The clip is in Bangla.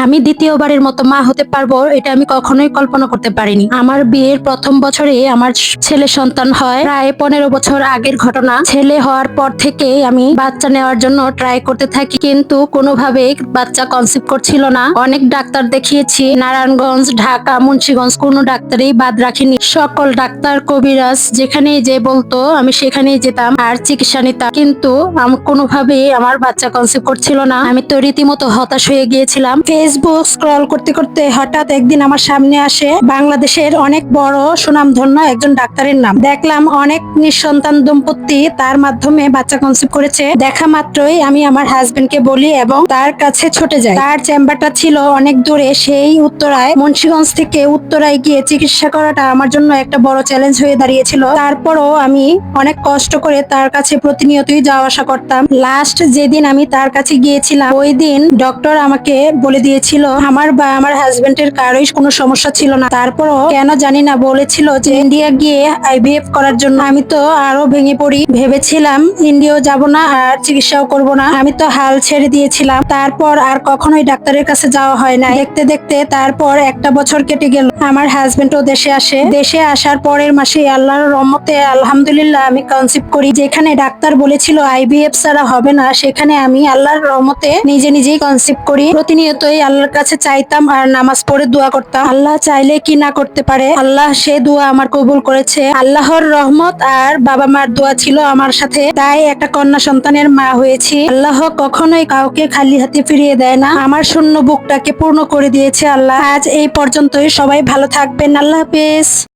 আমি দ্বিতীয়বারের মতো মা হতে পারবো এটা আমি কখনোই কল্পনা করতে পারিনি। আমার বিয়ের প্রথম বছরে আমার ছেলে সন্তান হয়। প্রায় 15 বছর আগের ঘটনা। ছেলে হওয়ার পর থেকে আমি বাচ্চা নেওয়ার জন্য ট্রাই করতে থাকি, কিন্তু কোনোভাবেই বাচ্চা কনসিভ করছিল না। অনেক ডাক্তার দেখিয়েছি, নারায়ণগঞ্জ, ঢাকা, মুন্সিগঞ্জ, কোনো ডাক্তারই বাদ রাখিনি। সকল ডাক্তার, কবিরাজ যেখানেই যে বলতো আমি সেখানেই যেতাম আর চিকিৎসা নিতাম, কিন্তু আমি কোনোভাবেই আমার বাচ্চা কনসিভ করছিল না। আমি তো রীতিমতো হতাশ হয়ে গিয়েছিলাম। ফেসবুক স্ক্রল করতে করতে হঠাৎ একদিন আমার সামনে আসে বাংলাদেশের অনেক বড় সুনামধন্য একজন ডাক্তারের নাম। দেখলাম অনেক নিঃসন্তান দম্পতি তার মাধ্যমে বাচ্চা কনসিভ করেছে। দেখা মাত্রই আমি আমার হাজবেন্ডকে বলি এবং তার কাছে ছুটে যাই। তার চেম্বারটা ছিল অনেক দূরে, সেই উত্তরায়। মুন্সিগঞ্জ থেকে উত্তরায় গিয়ে চিকিৎসা করাটা আমার জন্য একটা বড় চ্যালেঞ্জ হয়ে দাঁড়িয়েছিল। তারপরও আমি অনেক কষ্ট করে তার কাছে প্রতিনিয়তই যাওয়া আসা করতাম। লাস্ট যেদিন আমি তার কাছে গিয়েছিলাম ওই দিন ডক্টর আমাকে বলে দিয়েছিল আমার বা আমার হাজবেন্ডের কারোই কোনো সমস্যা ছিল না। তারপরও কেন জানি না বলেছিল যে ইন্ডিয়া গিয়ে আইভিএফ করার জন্য। আমি তো আরো ভেঙে পড়ি, ভেবেছিলাম ইন্ডিয়াও যাব না আর চিকিৎসাও করব না। আমি তো হাল ছেড়ে দিয়েছিলাম। তারপর আর কখনোই ডাক্তারের কাছে যাওয়া হয় না। দেখতে দেখতে তারপর একটা বছর কেটে গেল। আমার হাজবেন্ডও দেশে আসে। দেশে আসার পরের মাসে আল্লাহর রহমতে আলহামদুলিল্লাহ আমি কনসিভ করি। যেখানে ডাক্তার বলেছিল আইভিএফ ছাড়া হবে না, সেখানে আমি আল্লাহর রহমতে নিজে নিজেই কনসিভ করি। প্রতিনিয়তই আল্লাহর কাছে চাইতাম আর নামাজ পড়ে দোয়া করতাম। আল্লাহ চাইলে কি না করতে পারে, আল্লাহ সে দোয়া আমার কবুল করেছে। আল্লাহর রহমত আর বাবা মার দোয়া ছিল আমার সাথে, তাই একটা কন্যা সন্তানের মা হয়েছি। আল্লাহ কখনোই কাউকে খালি হাতে ফিরিয়ে দেয় না। আমার শূন্য বুকটাকে পূর্ণ করে দিয়েছে আল্লাহ। আজ এই পর্যন্তই। সবাই ভালো থাকবেন। আল্লাহ হাফেজ।